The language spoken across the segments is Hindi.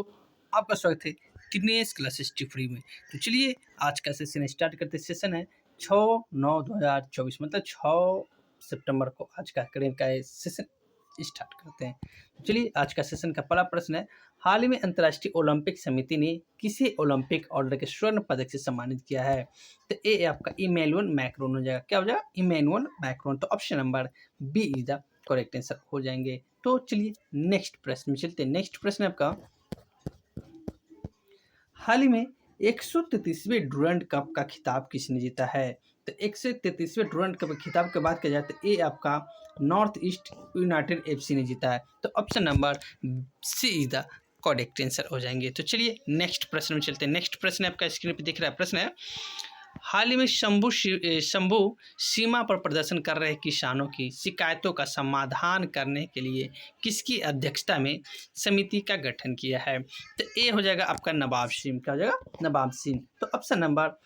तो आपका स्वागत है दिनेश क्लास हिस्ट्री फ्री में। तो चलिए आज का सेशन स्टार्ट करते। सेशन है 6/9/2024 मतलब 6 सितंबर को आज का करेंट का सेशन स्टार्ट करते हैं। तो चलिए आज का सेशन का पहला प्रश्न है, हाल ही में अंतर्राष्ट्रीय ओलंपिक समिति ने किसे ओलंपिक ऑर्डर के स्वर्ण पदक से सम्मानित किया है? तो ए आपका इमैनुअल मैक्रोन हो जाएगा। क्या हो जाएगा? Emmanuel Macron. तो option number B is the correct answer हो जाएंगे। तो चलिए नेक्स्ट प्रश्न में चलते हैं। नेक्स्ट प्रश्न है आपका, हाल ही में 133वें डुरंड कप का खिताब किसने जीता है? तो 133वें डुरंड कप खिताब की बात की जाए तो ये आपका नॉर्थ ईस्ट यूनाइटेड एफसी ने जीता है। तो option number C is the correct answer हो जाएंगे। तो चलिए नेक्स्ट प्रश्न में चलते हैं। नेक्स्ट प्रश्न आपका स्क्रीन पे दिख रहा है। प्रश्न है, हाल ही में शंभू सीमा पर प्रदर्शन कर रहे किसानों की शिकायतों का समाधान करने के लिए किसकी अध्यक्षता में समिति का गठन किया है? तो ए हो जाएगा आपका नवाब सिंह। क्या हो जाएगा? नवाब सिंह। तो option number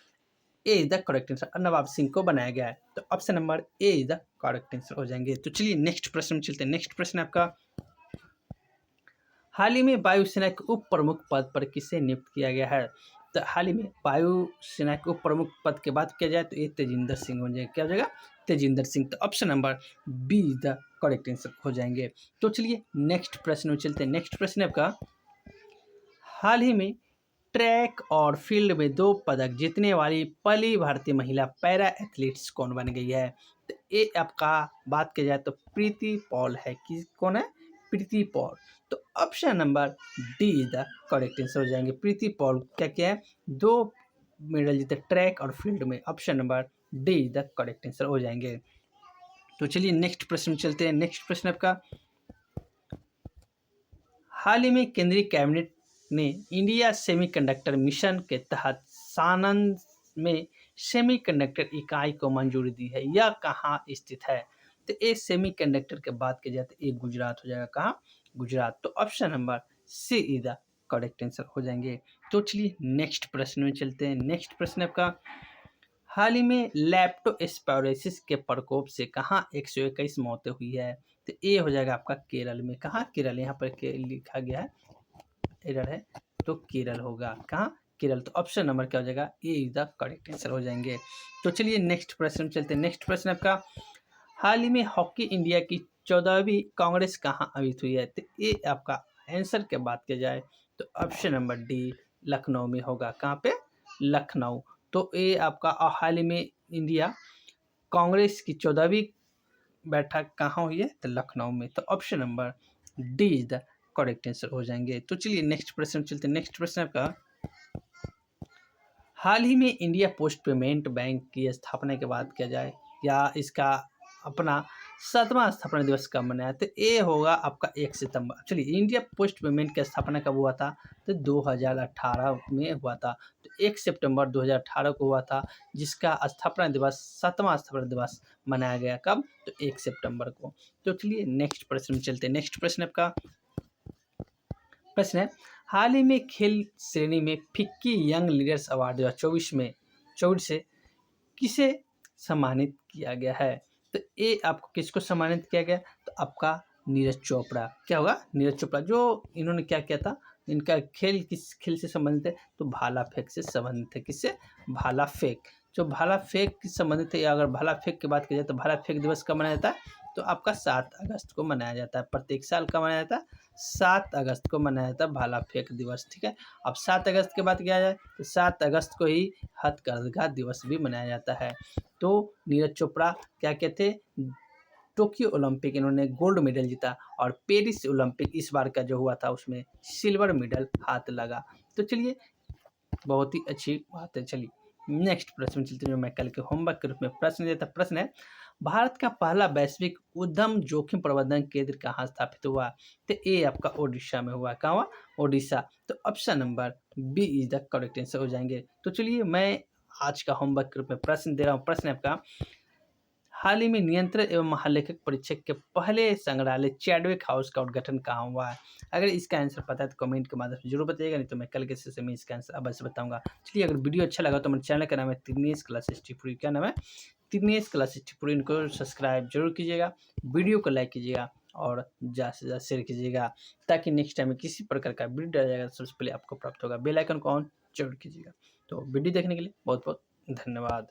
A is the correct answer. Nawab Singh को बनाया गया है। तो option number A is the correct answer हो जाएंगे। तो चलिए नेक्स्ट प्रश्न में चलते हैं। नेक्स्ट प्रश्न आपका, हाल ही में वायुसेना के उप प्रमुख पद पर किसे नियुक्त किया गया है? तो हाल ही में वायुसेना के उप प्रमुख पद की बात किया जाए तो ये तेजिंदर सिंह हो जाएगा। क्या हो जाएगा? तेजिंदर सिंह। तो option number be the correct answer हो जाएंगे। तो चलिए नेक्स्ट प्रश्न में चलते हैं। नेक्स्ट प्रश्न है आपका, हाल ही में ट्रैक और फील्ड में 2 पदक जीतने वाली पहली भारतीय महिला पैरा एथलीट्स कौन बन गई है? तो ये आपका बात की जाए तो प्रीति पॉल है। कि कौन है? प्रीति पॉल। तो option number D the correct answer हो जाएंगे। प्रीति पॉल क्या है? 2 मेडल जीते ट्रैक और फील्ड में। Option number D the correct answer हो जाएंगे। तो चलिए नेक्स्ट प्रश्न में चलते हैं। नेक्स्ट प्रश्न आपका, हाल ही में केंद्रीय कैबिनेट ने इंडिया सेमीकंडक्टर मिशन के तहत सानंद में सेमीकंडक्टर इकाई को मंजूरी दी है। यह कहाँ स्थित है? तो ये सेमीकंडक्टर के बात की जाए तो ये गुजरात हो जाएगा। कहाँ? गुजरात। तो option number C is the correct answer हो जाएंगे। तो चलिए नेक्स्ट प्रश्न में चलते हैं। नेक्स्ट प्रश्न आपका, हाल ही में लेप्टोस्पायरोसिस के प्रकोप से कहाँ 121 मौतें हुई है? तो ये हो जाएगा आपका केरल में। कहाँ? केरल। यहाँ पर लिखा गया है, एरर है, तो केरल होगा। कहाँ? केरल। तो ऑप्शन नंबर क्या हो जाएगा? ए इज द करेक्ट आंसर हो जाएंगे। तो चलिए नेक्स्ट प्रश्न चलते हैं। नेक्स्ट प्रश्न आपका, हाल ही में हॉकी इंडिया की 14वीं कांग्रेस कहाँ आयोजित हुई है? तो ये आपका आंसर की बात की जाए तो ऑप्शन नंबर डी लखनऊ में होगा। कहाँ पे? लखनऊ। तो ये आपका हाल ही में इंडिया कांग्रेस की 14वीं बैठक कहाँ हुई है? तो लखनऊ में। तो option number D is the correct answer हो जाएंगे। तो चलिए नेक्स्ट प्रश्न चलते हैं। नेक्स्ट प्रश्न आपका, हाल ही में इंडिया पोस्ट पेमेंट बैंक की स्थापना की बात किया जाए या इसका अपना 7वां स्थापना दिवस कब मनाया? तो ये होगा आपका 1 सितंबर। चलिए इंडिया पोस्ट पेमेंट की स्थापना कब हुआ था? तो 2018 में हुआ था। तो 1 सितंबर 2018 को हुआ था, जिसका स्थापना दिवस 7वां स्थापना दिवस मनाया गया। कब? तो 1 सितंबर को। तो चलिए नेक्स्ट प्रश्न में चलते हैं। नेक्स्ट प्रश्न आपका प्रश्न है, हाल ही में खेल श्रेणी में फिक्की यंग लीडर्स अवार्ड 2024 से किसे सम्मानित किया गया है? तो ये आपको किसको सम्मानित किया गया? तो आपका नीरज चोपड़ा। क्या होगा? नीरज चोपड़ा। जो इन्होंने क्या किया था, इनका खेल किस खेल से संबंधित है? तो भाला फेंक से संबंधित है। किससे? भाला फेंक। जो भाला फेंक से संबंधित है, या अगर भाला फेंक की बात की जाए तो भाला फेंक दिवस कब मनाया जाता है? तो आपका 7 अगस्त को मनाया जाता है। प्रत्येक साल कब मनाया जाता है? 7 अगस्त को मनाया जाता है भाला फेंक दिवस। ठीक है। अब 7 अगस्त की बात किया जाए तो 7 अगस्त को ही हथकरघा दिवस भी मनाया जाता है। तो नीरज चोपड़ा क्या कहते हैं, टोक्यो ओलंपिक इन्होंने गोल्ड मेडल जीता, और पेरिस ओलंपिक इस बार का जो हुआ था उसमें सिल्वर मेडल हाथ लगा। तो चलिए बहुत ही अच्छी बात है। चलिए नेक्स्ट प्रश्न चलते हैं, जो मैं कल के होमवर्क के रूप में प्रश्न देता। प्रश्न है, भारत का पहला वैश्विक उद्यम जोखिम प्रबंधन केंद्र कहाँ स्थापित हुआ? तो ये आपका ओडिशा में हुआ। कहाँ हुआ? ओडिशा। तो option number B is the correct answer हो जाएंगे। तो चलिए मैं आज का होमवर्क के रूप में प्रश्न दे रहा हूँ। प्रश्न आपका, हाल ही में नियंत्रण एवं महालेखक परीक्षक के पहले संग्रहालय चैडविक हाउस का उद्घाटन कहाँ हुआ है? अगर इसका आंसर पता है तो कमेंट के माध्यम से जरूर बताइएगा, नहीं तो मैं कल के सेशन में इसका आंसर अवश्य बताऊंगा। चलिए अगर वीडियो अच्छा लगा तो मेरे चैनल का नाम है दिनेश क्लास हिस्ट्री पूरी। क्या नाम है? दिनेश क्लास हिस्ट्री पूरी। इनको सब्सक्राइब जरूर कीजिएगा, वीडियो को लाइक कीजिएगा और ज़्यादा से ज़्यादा शेयर कीजिएगा, ताकि नेक्स्ट टाइम में किसी प्रकार का वीडियो डाला जाएगा तो सबसे पहले आपको प्राप्त होगा। बेल आइकन को ऑन ज़रूर कीजिएगा। तो वीडियो देखने के लिए बहुत बहुत धन्यवाद।